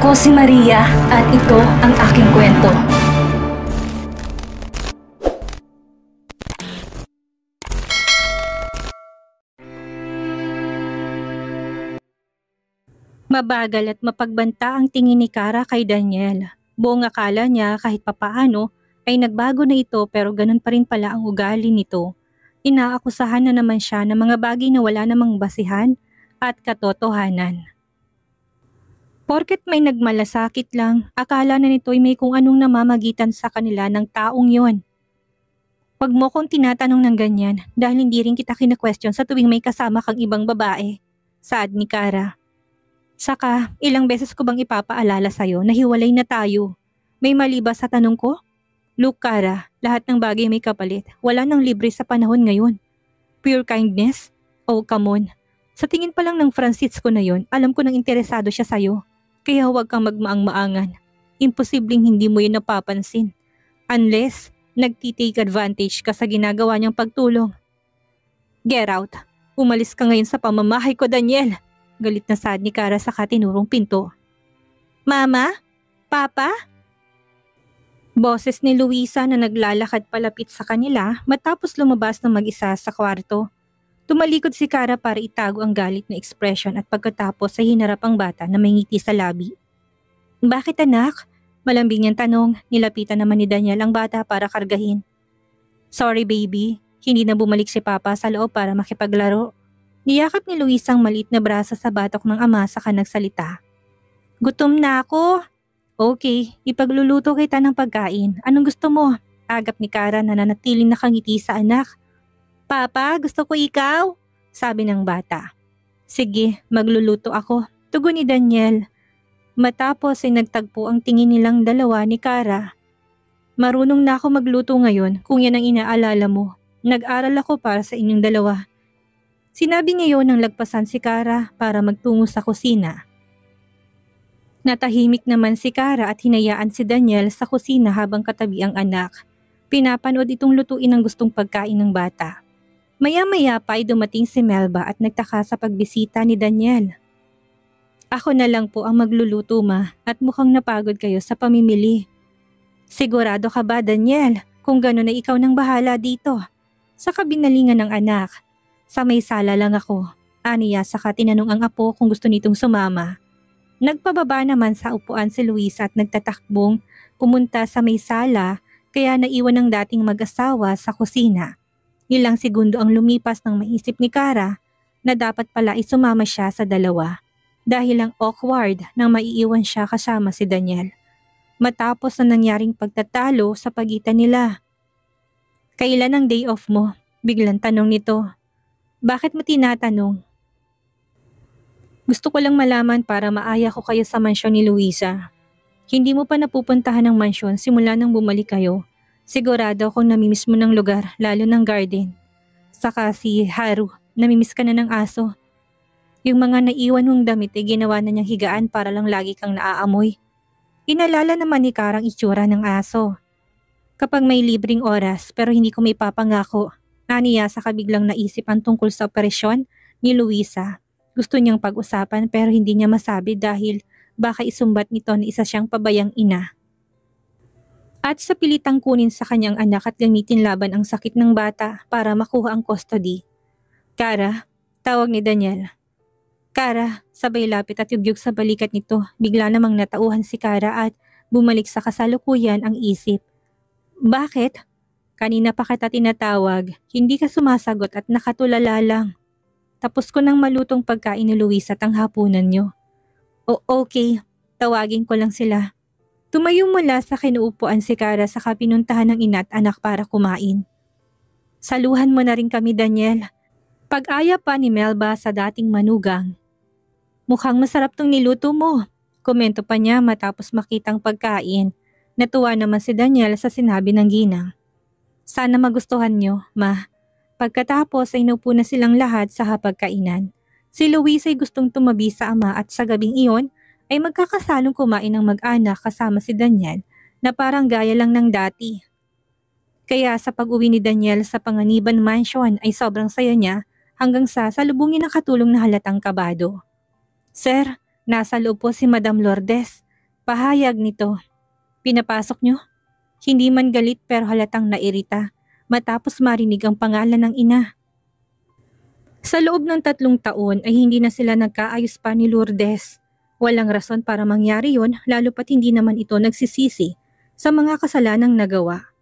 Ako si Maria at ito ang aking kwento. Mabagal at mapagbanta ang tingin ni Kara kay Daniel. Buong akala niya kahit papaano ay nagbago na ito pero ganun pa rin pala ang ugali nito. Inaakusahan na naman siya ng mga bagay na wala namang basihan at katotohanan. Porket may nagmalasakit lang, akala na nito'y may kung anong namamagitan sa kanila ng taong yon. Huwag mo kong tinatanong ng ganyan dahil hindi rin kita kina-question sa tuwing may kasama kang ibang babae, saad ni Kara. Saka, ilang beses ko bang ipapaalala sa'yo na hiwalay na tayo? May mali ba sa tanong ko? Look Kara, lahat ng bagay may kapalit. Wala nang libre sa panahon ngayon. Pure kindness? Oh come on. Sa tingin pa lang ng Francisco na yon, alam ko nang interesado siya sa'yo. Kaya huwag kang magmaang-maangan. Imposibleng hindi mo yun napapansin. Unless, nagtitake advantage ka sa ginagawa niyang pagtulong. Get out. Umalis ka ngayon sa pamamahay ko, Daniel. Galit na saad ni Kara sa katinurong pinto. Mama? Papa? Boses ni Luisa na naglalakad palapit sa kanila matapos lumabas ng mag-isa sa kwarto. Tumalikod si Kara para itago ang galit na ekspresyon at pagkatapos ay hinarap ang bata na may ngiti sa labi. Bakit anak? Malambing niyang tanong, nilapitan naman ni Daniel ang bata para kargahin. Sorry baby, hindi na bumalik si Papa sa loob para makipaglaro. Niyakap ni Luisa ang maliit na braso sa batok ng ama saka nagsalita. Gutom na ako. Okay, ipagluluto kita ng pagkain. Anong gusto mo? Agap ni Kara na nanatiling nakangiti sa anak. Papa, gusto ko ikaw, sabi ng bata. Sige, magluluto ako, tugon ni Daniel. Matapos ay nagtagpo ang tingin nilang dalawa ni Kara. Marunong na ako magluto ngayon kung yan ang inaalala mo. Nag-aral ako para sa inyong dalawa. Sinabi niya yon nang lagpasan si Kara para magtungo sa kusina. Natahimik naman si Kara at hinayaan si Daniel sa kusina habang katabi ang anak. Pinapanood itong lutuin ang gustong pagkain ng bata. Maya-maya pa ay dumating si Melba at nagtaka sa pagbisita ni Daniel. Ako na lang po ang magluluto ma at mukhang napagod kayo sa pamimili. Sigurado ka ba Daniel kung gano'n ay ikaw nang bahala dito? Sa kabinalingan ng anak. Sa may sala lang ako. Aniya saka tinanong ang apo kung gusto nitong sumama. Nagpababa naman sa upuan si Luisa at nagtatakbong pumunta sa may sala kaya naiwan ang dating mag-asawa sa kusina. Ilang segundo ang lumipas nang maisip ni Kara na dapat pala isumama siya sa dalawa dahil ang awkward nang maiiwan siya kasama si Daniel. Matapos na nangyaring pagtatalo sa pagitan nila. Kailan ang day off mo? Biglang tanong nito. Bakit mo tinatanong? Gusto ko lang malaman para maaya ko kayo sa mansyon ni Luisa. Hindi mo pa napupuntahan ng mansyon simula nang bumalik kayo. Sigurado akong namimiss mo ng lugar, lalo ng garden. Saka si Haru, namimiss ka na ng aso. Yung mga naiwan mong damit ay ginawa na niyang higaan para lang lagi kang naaamoy. Inalala naman ni Karang itsura ng aso. Kapag may libreng oras pero hindi ko may papangako, aniya sa kabiglang naisip ang tungkol sa operasyon ni Luisa. Gusto niyang pag-usapan pero hindi niya masabi dahil baka isumbat nito na isa siyang pabayang ina. At sa pilitang kunin sa kanyang anak at gamitin laban ang sakit ng bata para makuha ang custody. Kara, tawag ni Daniel. Kara, sabay lapit at yugyug sa balikat nito. Bigla namang natauhan si Kara at bumalik sa kasalukuyan ang isip. Bakit? Kanina pa kita tinatawag, hindi ka sumasagot at nakatulala lang. Tapos ko nang malutong pagkain ni Luisa at ang hapunan niyo. O okay, tawagin ko lang sila. Tumayo mula sa kinuupuan si Kara saka pinuntahan ng ina at anak para kumain. Saluhan mo na rin kami Daniel. Pag-aya pa ni Melba sa dating manugang. Mukhang masarap tong niluto mo. Komento pa niya matapos makitang pagkain. Natuwa naman si Daniel sa sinabi ng ginang. Sana magustuhan niyo, ma. Pagkatapos ay naupo na silang lahat sa hapagkainan. Si Luis ay gustong tumabi sa ama at sa gabing iyon ay magkakasalong kumain ng mag-anak kasama si Daniel na parang gaya lang ng dati. Kaya sa pag-uwi ni Daniel sa Panganiban Mansion ay sobrang saya niya hanggang sa salubungin ng katulong na halatang kabado. Sir, nasa loob po si Madam Lourdes. Pahayag nito. Pinapasok nyo? Hindi man galit pero halatang nairita matapos marinig ang pangalan ng ina. Sa loob ng 3 taon ay hindi na sila nagkaayos pa ni Lourdes. Walang rason para mangyari yon lalo pat hindi naman ito nagsisisi sa mga kasalanang nagawa.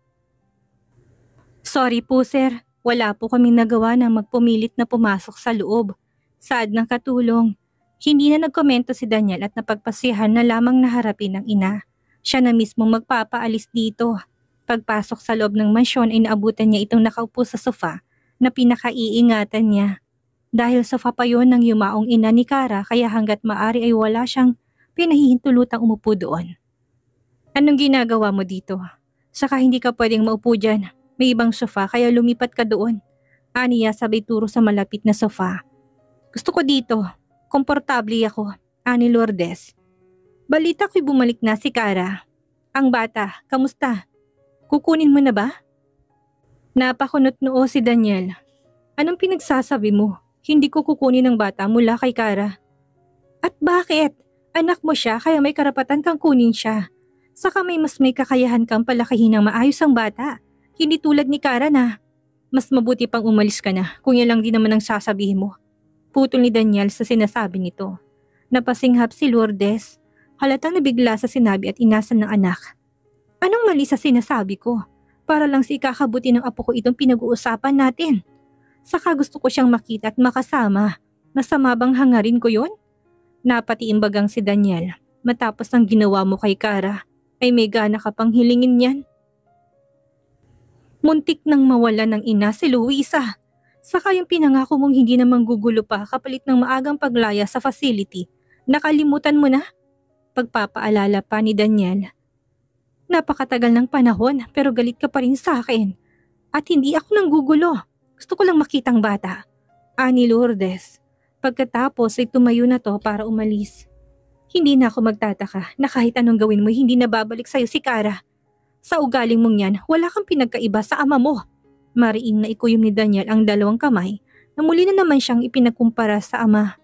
Sorry po sir, wala po kaming nagawa na magpumilit na pumasok sa loob. Saad ng katulong. Hindi na nagkomento si Daniel at napagpasihan na lamang naharapin ng ina. Siya na mismo magpapaalis dito. Pagpasok sa loob ng mansyon ay naabutan niya itong nakaupo sa sofa na pinakaiingatan niya. Dahil sofa pa yon ng yumaong ina ni Kara kaya hanggat maari ay wala siyang pinahihintulutang umupo doon. Anong ginagawa mo dito? Saka hindi ka pwedeng maupo dyan. May ibang sofa kaya lumipat ka doon. Aniya sabay turo sa malapit na sofa. Gusto ko dito. Komportable ako. Ani Lourdes. Balita ko'y bumalik na si Kara. Ang bata, kamusta? Kukunin mo na ba? Napakunot noo si Daniel. Anong pinagsasabi mo? Hindi ko kukunin ang bata mula kay Kara. At bakit? Anak mo siya kaya may karapatan kang kunin siya. Saka may kakayahan kang palakihin ng maayos ang bata. Hindi tulad ni Kara na. Mas mabuti pang umalis ka na kung yan lang din naman ang sasabihin mo. Putol ni Daniel sa sinasabi nito. Napasinghap si Lourdes. Halatang nabigla sa sinabi at inasan ng anak. Anong mali sa sinasabi ko? Para lang sa ikakabuti ng apo ko itong pinag-uusapan natin. Saka gusto ko siyang makita at makasama. Masama bang hangarin ko yon? Napatiimbagang si Daniel. Matapos ang ginawa mo kay Kara, ay may gana ka pang hilingin yan. Muntik nang mawala ng ina si Luisa. Saka yung pinangako mong hindi na manggugulo pa kapalit ng maagang paglaya sa facility. Nakalimutan mo na? Pagpapaalala pa ni Daniel. Napakatagal ng panahon pero galit ka pa rin sa akin. At hindi ako nanggugulo. Gusto ko lang makitang bata. Ani Lourdes. Pagkatapos ay tumayo na to para umalis. Hindi na ako magtataka na kahit anong gawin mo hindi na babalik sa'yo si Kara. Sa ugaling mong yan, wala kang pinagkaiba sa ama mo. Mariing na ikuyom ni Daniel ang 2 kamay na muli na naman siyang ipinagkumpara sa ama.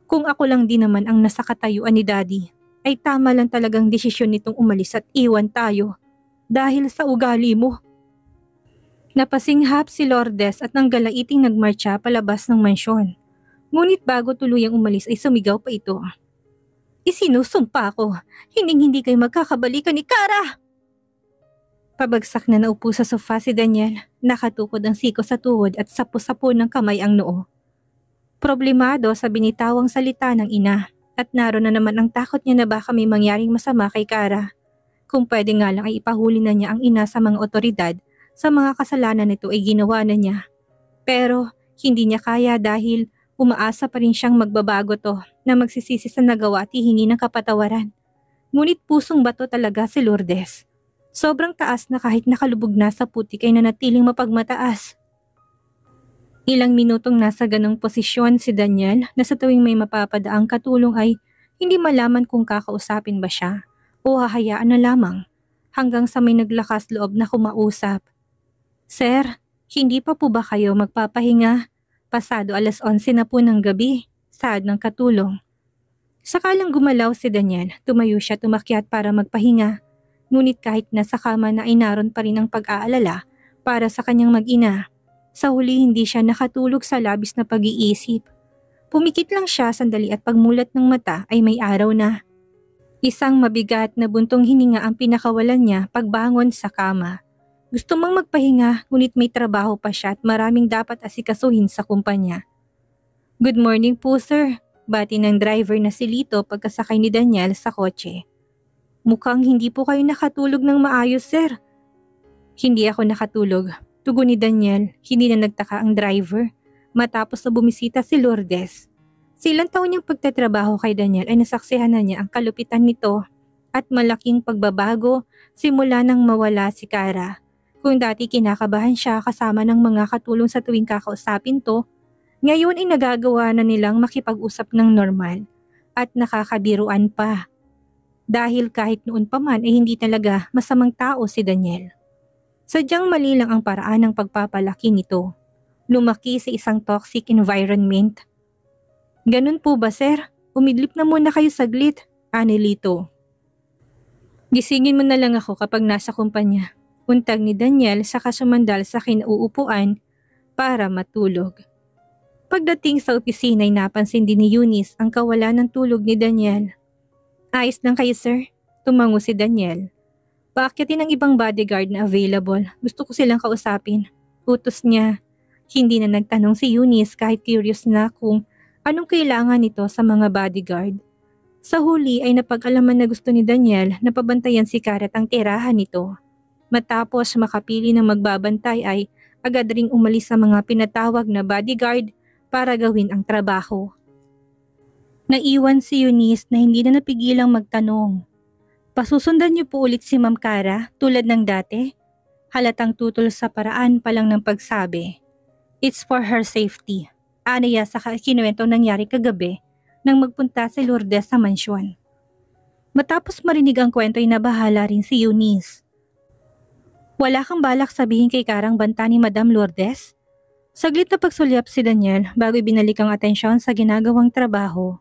Kung ako lang din naman ang nasa katayuan ni Daddy, ay tama lang talagang desisyon nitong umalis at iwan tayo dahil sa ugali mo. Napasinghap si Lourdes at nang galaiting nagmarcha palabas ng mansyon. Ngunit bago tuluyang umalis ay sumigaw pa ito. Isinusumpa ko, hindi kayo magkakabalikan ni Kara! Pabagsak na naupo sa sofa si Daniel, nakatukod ang siko sa tuhod at sapo-sapo ng kamay ang noo. Problemado sa binitawang salita ng ina at naroon na naman ang takot niya na baka may mangyaring masama kay Kara. Kung pwede nga lang ay ipahuli na niya ang ina sa mga otoridad sa mga kasalanan nito ay ginawa na niya. Pero hindi niya kaya dahil umaasa pa rin siyang magbabago to na magsisisi sa nagawa at hihingi ng kapatawaran. Ngunit pusong bato talaga si Lourdes. Sobrang taas na kahit nakalubog na sa putik ay nanatiling mapagmataas. Ilang minutong nasa ganong posisyon si Daniel na sa tuwing may mapapadaang katulong ay hindi malaman kung kakausapin ba siya o hahayaan na lamang hanggang sa may naglakas loob na kumausap. Sir, hindi pa po ba kayo magpapahinga? Pasado 11:00 na po ng gabi, saad ng katulong. Sakalang gumalaw si Daniel, tumayo siya tumakyat para magpahinga. Ngunit kahit nasa kama na ay naroon pa rin ang pag-aalala para sa kanyang mag-ina. Sa huli hindi siya nakatulog sa labis na pag-iisip. Pumikit lang siya sandali at pagmulat ng mata ay may araw na. Isang mabigat na buntong hininga ang pinakawalan niya pagbangon sa kama. Gusto mang magpahinga ngunit may trabaho pa siya at maraming dapat asikasuhin sa kumpanya. Good morning po sir, bati ng driver na si Lito pagkasakay ni Daniel sa kotse. Mukhang hindi po kayo nakatulog ng maayos, sir. Hindi ako nakatulog. Tugon ni Daniel, hindi na nagtaka ang driver. Matapos na bumisita si Lourdes. Sa ilang taon niyang pagtatrabaho kay Daniel ay nasaksihan na niya ang kalupitan nito at malaking pagbabago simula nang mawala si Kara. Kung dati kinakabahan siya kasama ng mga katulong sa tuwing kakausapin to, ngayon ay nagagawa na nilang makipag-usap ng normal at nakakabiruan pa. Dahil kahit noon pa man ay hindi talaga masamang tao si Daniel. Sadyang mali lang ang paraan ng pagpapalaki nito. Lumaki sa isang toxic environment. Ganun po ba sir? Umidlip na muna kayo saglit, ani Lito. Gisingin mo na lang ako kapag nasa kumpanya. Untag ni Daniel saka sumandal sa kinauupuan para matulog. Pagdating sa opisina ay napansin din ni Eunice ang kawalan ng tulog ni Daniel. Ayos lang kayo sir, tumango si Daniel. Paakyatin ang ibang bodyguard na available, gusto ko silang kausapin. Utos niya. Hindi na nagtanong si Eunice kahit curious na kung anong kailangan nito sa mga bodyguard. Sa huli ay napag-alaman na gusto ni Daniel na pabantayan si Karat ang tirahan nito. Matapos makapili ng magbabantay ay agad ring umalis sa mga pinatawag na bodyguard para gawin ang trabaho. Naiwan si Eunice na hindi na napigilang magtanong. Pasusundan niyo po ulit si Ma'am Cara tulad ng dati? Halatang tutol sa paraan pa lang ng pagsabi. It's for her safety. Aniya sa kinuwentong nangyari kagabi nang magpunta si Lourdes sa mansyon. Matapos marinig ang kwento ay nabahala rin si Eunice. Wala kang balak sabihin kay Karang banta ni Madam Lourdes? Saglit na pagsulyap si Daniel bago ibinalik ang atensyon sa ginagawang trabaho.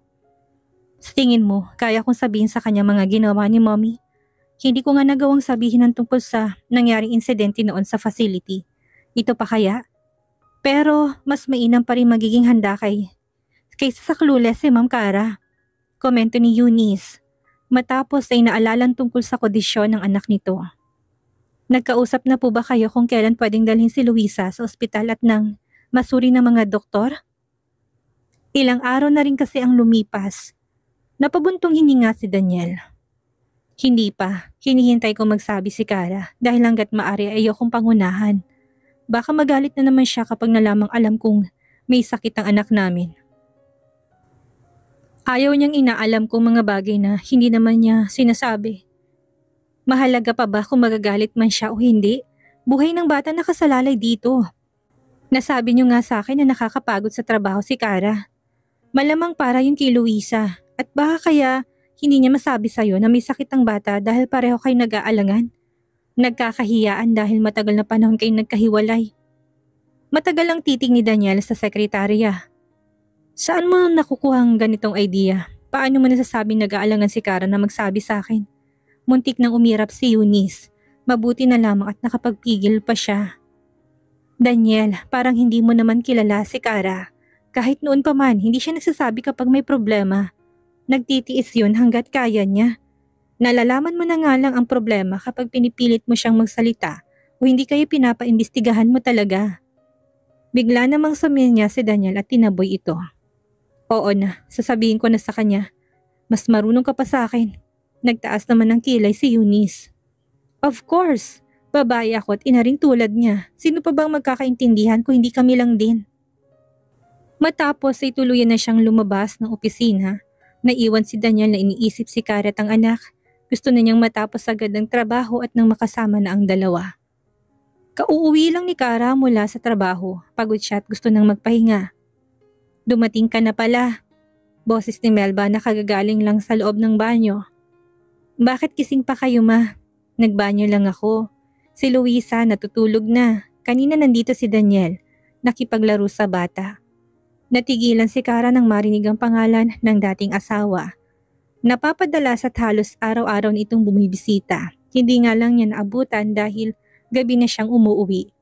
Sa tingin mo, kaya kong sabihin sa kanya mga ginawa ni Mommy? Hindi ko nga nagawang sabihin ang tungkol sa nangyaring insidente noon sa facility. Ito pa kaya? Pero mas mainam pa rin magiging handa kaysa sa clueless si Ma'am Cara. Komento ni Eunice. Matapos ay naalalang tungkol sa kondisyon ng anak nito. Nagkausap na po ba kayo kung kailan pwedeng dalhin si Luisa sa ospital at nang masuri ng mga doktor? Ilang araw na rin kasi ang lumipas. Napabuntong hininga si Daniel. Hindi pa. Hinihintay ko magsabi si Cara dahil hanggat maari ayokong pangunahan. Baka magalit na naman siya kapag nalamang alam kong may sakit ang anak namin. Ayaw niyang inaalam kong mga bagay na hindi naman niya sinasabi. Mahalaga pa ba kung magagalit man siya o hindi? Buhay ng bata nakasalalay dito. Nasabi niyo nga sa akin na nakakapagod sa trabaho si Cara. Malamang para yung kay Luisa. At baka kaya hindi niya masabi sa'yo na may sakit ang bata dahil pareho kayo nag-aalangan. Nagkakahiyaan dahil matagal na panahon kayo nagkahiwalay. Matagal ang titig ni Daniel sa sekretarya. Saan mo nakukuha ang ganitong idea? Paano mo nasasabing nag-aalangan si Cara na magsabi sa akin? Muntik nang umirap si Eunice. Mabuti na lamang at nakapagpigil pa siya. Daniel, parang hindi mo naman kilala si Cara. Kahit noon pa man, hindi siya nagsasabi kapag may problema. Nagtitiis yun hanggat kaya niya. Nalalaman mo na nga lang ang problema kapag pinipilit mo siyang magsalita o hindi kayo pinapaimbestigahan mo talaga. Bigla namang suminya si Daniel at tinaboy ito. Oo na, sasabihin ko na sa kanya. Mas marunong ka pa sa akin. Nagtaas naman ng kilay si Eunice. Of course, babae ako at ina rin tulad niya. Sino pa bang magkakaintindihan kung hindi kami lang din? Matapos ay tuluyan na siyang lumabas ng opisina. Naiwan si Daniel na iniisip si Karat ang anak. Gusto na niyang matapos agad ang trabaho at nang makasama na ang dalawa. Kauuwi lang ni Cara mula sa trabaho. Pagod siya at gusto nang magpahinga. Dumating ka na pala. Boses ni Melba na kagagaling lang sa loob ng banyo. Bakit kising pa kayo ma? Nagbanyo lang ako. Si Luisa natutulog na. Kanina nandito si Daniel. Nakipaglaro sa bata. Natigilan si Cara nang marinig ang pangalan ng dating asawa. Napapadalas at halos araw-araw nitong bumibisita. Hindi nga lang niya naabutan dahil gabi na siyang umuwi.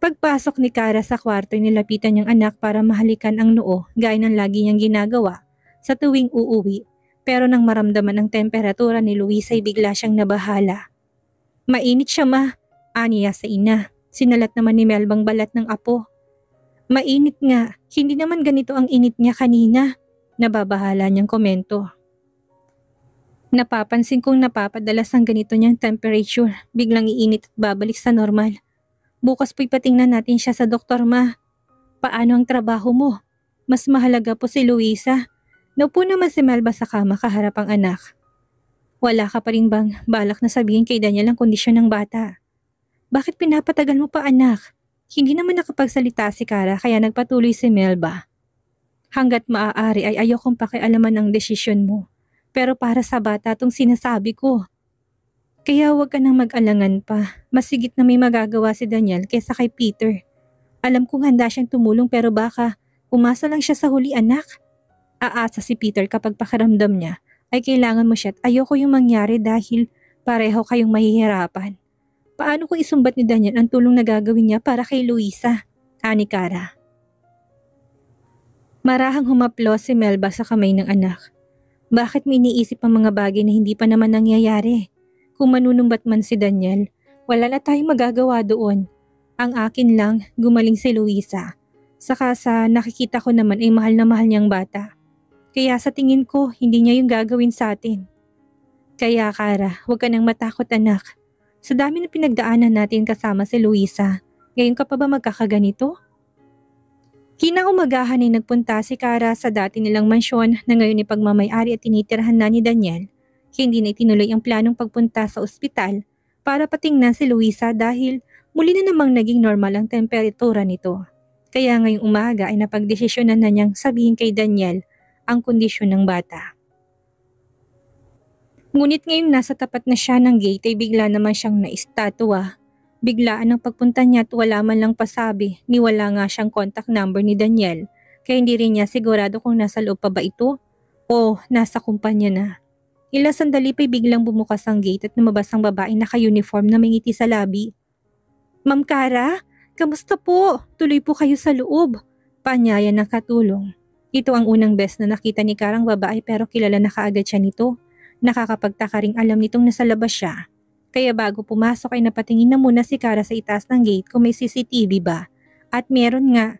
Pagpasok ni Cara sa kwarto nilapitan niyang anak para mahalikan ang noo gaya ng lagi niyang ginagawa sa tuwing uuwi. Pero nang maramdaman ang temperatura ni Luisa ay bigla siyang nabahala. Mainit siya ma, aniya sa ina. Sinalat naman ni Melbang balat ng apo. Mainit nga, hindi naman ganito ang init niya kanina. Nababahala niyang komento. Napapansin kong napapadalas ang ganito niyang temperature, biglang iinit at babalik sa normal. Bukas po'y patingnan natin siya sa doktor ma. Paano ang trabaho mo? Mas mahalaga po si Luisa. Naupo naman si Melba sa kama kaharap ang anak. Wala ka pa rin bang balak na sabihin kay Daniel ang kondisyon ng bata? Bakit pinapatagal mo pa anak? Hindi naman nakapagsalita si Cara kaya nagpatuloy si Melba. Hanggat maaari ay ayokong pakialaman ang desisyon mo. Pero para sa bata tong sinasabi ko. Kaya huwag ka nang mag-alangan pa. Masigit na may magagawa si Daniel kaysa kay Peter. Alam kong handa siyang tumulong pero baka umasa lang siya sa huli anak. Aasa si Peter kapag pakiramdam niya ay kailangan mo siya at ayoko yung mangyari dahil Pareho kayong mahihirapan. Paano kung isumbat ni Daniel ang tulong na gagawin niya para kay Luisa? Ani Kara. Marahang humaplo si Melba sa kamay ng anak. Bakit may iniisip ang mga bagay na hindi pa naman nangyayari? Kung manunumbat man si Daniel, wala na tayong magagawa doon. Ang akin lang, gumaling si Luisa. Saka sa nakikita ko naman ay mahal na mahal niyang bata. Kaya sa tingin ko, hindi niya yung gagawin sa atin. Kaya Kara, huwag ka nang matakot anak. Sa dami na pinagdaanan natin kasama si Luisa, ngayon ka pa ba magkakaganito? Kinaumagahan ay nagpunta si Kara sa dati nilang mansyon na ngayon ay pagmamayari at tinitirahan na ni Daniel. Hindi na itinuloy ang planong pagpunta sa ospital para patingnan si Luisa dahil muli na namang naging normal ang temperatura nito. Kaya ngayong umaga ay napagdesisyonan na niyang sabihin kay Daniel ang kondisyon ng bata. Ngunit ngayong nasa tapat na siya ng gate ay bigla naman siyang naistatwa. Biglaan ang pagpunta niya at wala man lang pasabi ni wala nga siyang contact number ni Daniel kaya hindi rin niya sigurado kung nasa loob pa ba ito o nasa kumpanya na. Ilang sandali pa'y biglang bumukas ang gate at lumabas ang babaeng naka-uniform na may ngiti sa labi. Ma'am Kara, kamusta po? Tuloy po kayo sa loob. Paanyaya ng katulong. Ito ang unang beses na nakita ni Karang babae pero kilala na kaagad siya nito. Nakakapagtaka ring alam nitong nasa labas siya. Kaya bago pumasok ay napatingin na muna si Kara sa itaas ng gate kung may CCTV ba. At meron nga.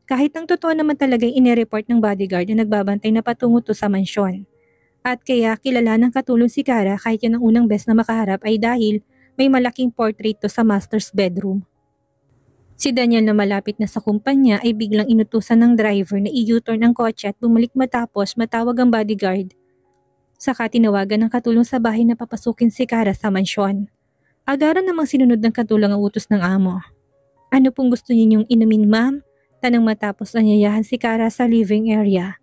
Kahit ang totoo naman talaga inireport ng bodyguard na nagbabantay na patungo to sa mansyon. At kaya kilala ng katulong si Kara kahit yan ang unang beses na makaharap ay dahil may malaking portrait to sa master's bedroom. Si Daniel na malapit na sa kumpanya ay biglang inutusan ng driver na i-U-turn ang kotse at bumalik matapos matawag ang bodyguard. Saka tinawagan ng katulong sa bahay na papasukin si Kara sa mansyon. Agaran namang sinunod ng katulong ang utos ng amo. Ano pong gusto ninyong inumin ma'am? Tanang matapos anyayahan si Kara sa living area.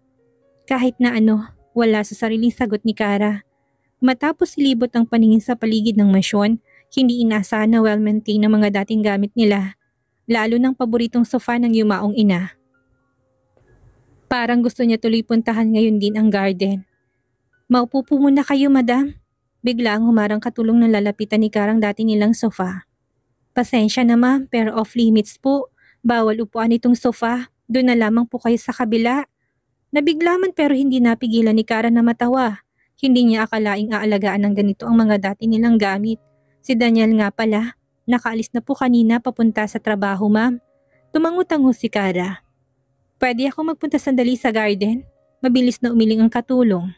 Kahit na ano, wala sa sariling sagot ni Kara. Matapos ilibot ang paningin sa paligid ng mansyon, hindi inaasahan na well-maintained ang mga dating gamit nila. Lalo ng paboritong sofa ng yumaong ina. Parang gusto niya tuloy puntahan ngayon din ang garden. Maupo po muna kayo, madam. Bigla ang humarang katulong ng lalapitan ni Karang dati nilang sofa. Pasensya na ma'am, pero off limits po. Bawal upuan itong sofa. Doon na lamang po kayo sa kabila. Nabigla man pero hindi napigilan ni Kara na matawa. Hindi niya akalaing aalagaan ng ganito ang mga dati nilang gamit. Si Daniel nga pala, nakaalis na po kanina papunta sa trabaho ma'am. Tumangutango si Kara. Pwede ako magpunta sandali sa garden? Mabilis na umiling ang katulong.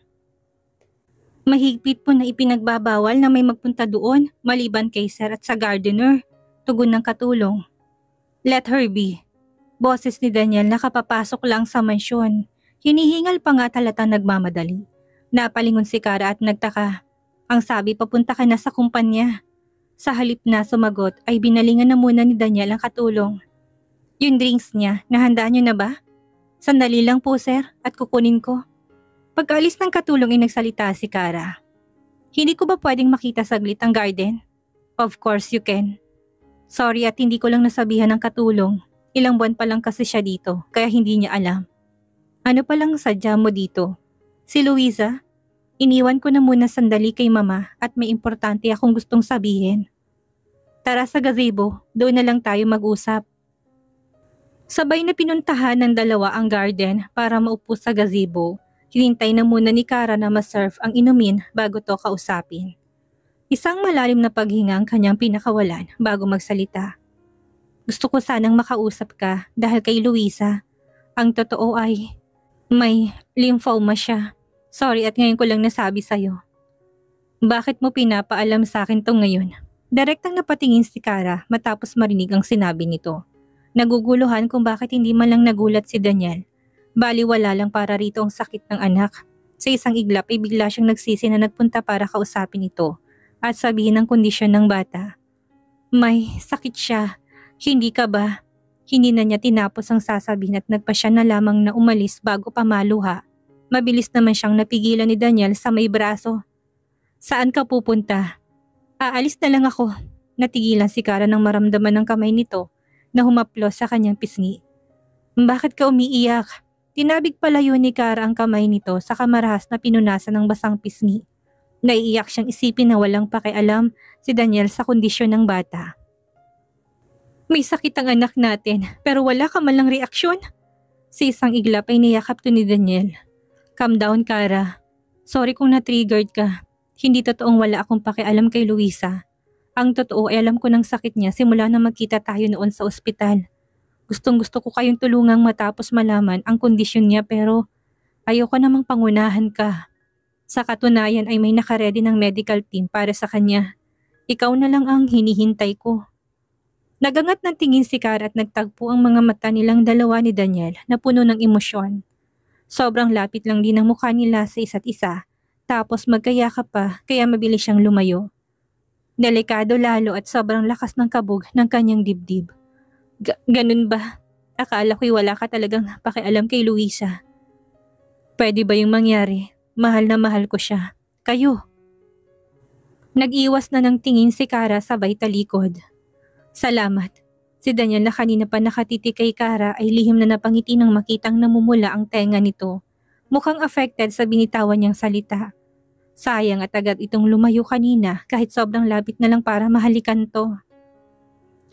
Mahigpit po na ipinagbabawal na may magpunta doon maliban kay sir at sa gardener. Tugon ng katulong. Let her be. Boses ni Daniel nakapapasok lang sa mansyon. Hinihingal pa nga talata nagmamadali. Napalingon si Kara at nagtaka. Ang sabi papunta ka na sa kumpanya. Sa halip na sumagot ay binalingan na muna ni Daniel ang katulong. Yung drinks niya, nahandaan niyo na ba? Sandali lang po sir at kukunin ko. Pagkaalis ng katulong ay nagsalita si Kara. Hindi ko ba pwedeng makita saglit ang garden? Of course you can. Sorry at hindi ko lang nasabihan ng katulong. Ilang buwan pa lang kasi siya dito kaya hindi niya alam. Ano palang sadya mo dito? Si Luisa? Iniwan ko na muna sandali kay mama at may importante akong gustong sabihin. Tara sa gazebo, doon na lang tayo mag-usap. Sabay na pinuntahan ng dalawa ang garden para maupo sa gazebo. Hinintay na muna ni Kara na ma-serve ang inumin bago to kausapin. Isang malalim na paghinga ang kanyang pinakawalan bago magsalita. Gusto ko sanang makausap ka dahil kay Luisa. Ang totoo ay may lymphoma siya. Sorry at ngayon ko lang nasabi sa'yo. Bakit mo pinapaalam sa akin to ngayon? Direktang napatingin si Kara matapos marinig ang sinabi nito. Naguguluhan kung bakit hindi man lang nagulat si Daniel. Baliwala lang para rito ang sakit ng anak. Sa isang iglap ay bigla siyang nagsisi na nagpunta para kausapin ito at sabihin ang kondisyon ng bata. May sakit siya. Hindi ka ba? Hindi na niya tinapos ang sasabihin at nagpa siya na lamang na umalis bago pa maluha. Mabilis naman siyang napigilan ni Daniel sa may braso. Saan ka pupunta? Aalis na lang ako. Natigilan si Kara nang maramdaman ng kamay nito na humaplos sa kanyang pisngi. Bakit ka umiiyak? Tinabig palayo ni Kara ang kamay nito sa kamarahas na pinunasan ng basang pisngi. Naiiyak siyang isipin na walang pakialam si Daniel sa kondisyon ng bata. May sakit ang anak natin pero wala ka man lang reaksyon. Sa isang iglap ay niyakap to ni Daniel. Calm down, Kara. Sorry kung na-triggered ka. Hindi totoong wala akong pakialam kay Luisa. Ang totoo ay alam ko ng sakit niya simula na magkita tayo noon sa ospital. Gustong-gusto ko kayong tulungang matapos malaman ang kondisyon niya pero ayoko namang pangunahan ka. Sa katunayan ay may nakaredy ng medical team para sa kanya. Ikaw na lang ang hinihintay ko. Nagangat ng tingin si Kara at nagtagpo ang mga mata nilang dalawa ni Daniel na puno ng emosyon. Sobrang lapit lang din ang mukha nila sa isa't isa, tapos magkayakap pa kaya mabilis siyang lumayo. Delikado lalo at sobrang lakas ng kabog ng kanyang dibdib. Ganun ba? Akala ko'y wala ka talagang pakialam kay Luisa. Pwede ba yung mangyari? Mahal na mahal ko siya. Kayo. Nag-iwas na ng tingin si Kara sabay talikod. Salamat. Si Daniel na kanina pa nakatiti kay Kara ay lihim na napangiti nang makitang namumula ang tenga nito. Mukhang affected sa binitawan niyang salita. Sayang at agad itong lumayo kanina kahit sobrang lapit na lang para mahalikan to.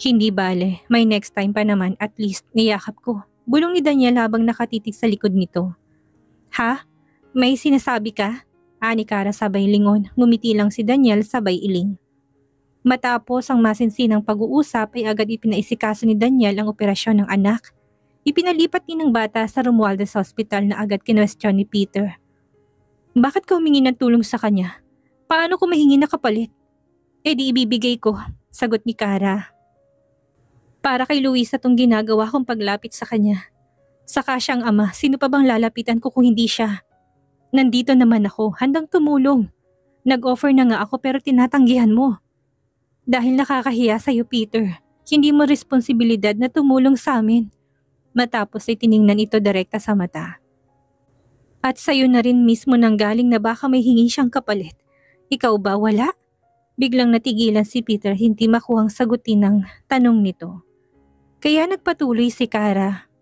Hindi bale, may next time pa naman at least niyakap ko. Bulong ni Daniel habang nakatitig sa likod nito. Ha? May sinasabi ka? Ani Kara sabay lingon, ngumiti lang si Daniel sabay iling. Matapos ang masinsinang pag-uusap ay agad ipinaisikaso ni Daniel ang operasyon ng anak. Ipinalipat din ng bata sa Romualdez Hospital na agad kinwestiyon ni Peter. Bakit ka humingi ng tulong sa kanya? Paano ko mahingi na kapalit? Eh di ibibigay ko, sagot ni Kara. Para kay Luisa tong ginagawa kong paglapit sa kanya. Saka siyang ama, sino pa bang lalapitan ko kung hindi siya? Nandito naman ako, handang tumulong. Nag-offer na nga ako pero tinatanggihan mo. Dahil nakakahiya sa'yo, Peter, hindi mo responsibilidad na tumulong sa amin. Matapos ay tiningnan ito direkta sa mata. At sa'yo na rin mismo nang galing na baka may hingi siyang kapalit. Ikaw ba wala? Biglang natigilan si Peter hindi makuhang sagutin ng tanong nito. Kaya nagpatuloy si Kara.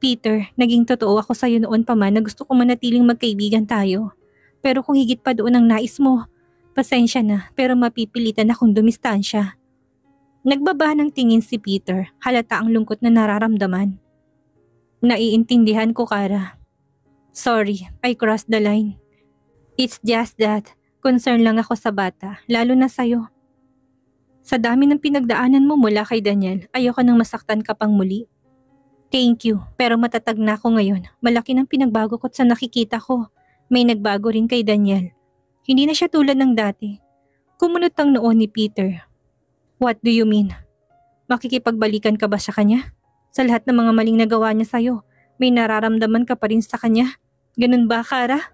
Peter, naging totoo ako sa'yo noon pa man na gusto ko manatiling magkaibigan tayo. Pero kung higit pa doon ang nais mo, pasensya na pero mapipilitan akong dumistansya. Nagbaba ng tingin si Peter, halata ang lungkot na nararamdaman. Naiintindihan ko, Kara. Sorry, I crossed the line. It's just that, concern lang ako sa bata, lalo na sa'yo. Sa dami ng pinagdaanan mo mula kay Daniel, ayoko nang masaktan ka pang muli. Thank you, pero matatag na ako ngayon. Malaki ng pinagbago ko't sa nakikita ko. May nagbago rin kay Daniel. Hindi na siya tulad ng dati. Kumunot ang noo ni Peter. What do you mean? Makikipagbalikan ka ba sa kanya? Sa lahat ng mga maling nagawa niya sa'yo, may nararamdaman ka pa rin sa kanya? Ganun ba, Kara?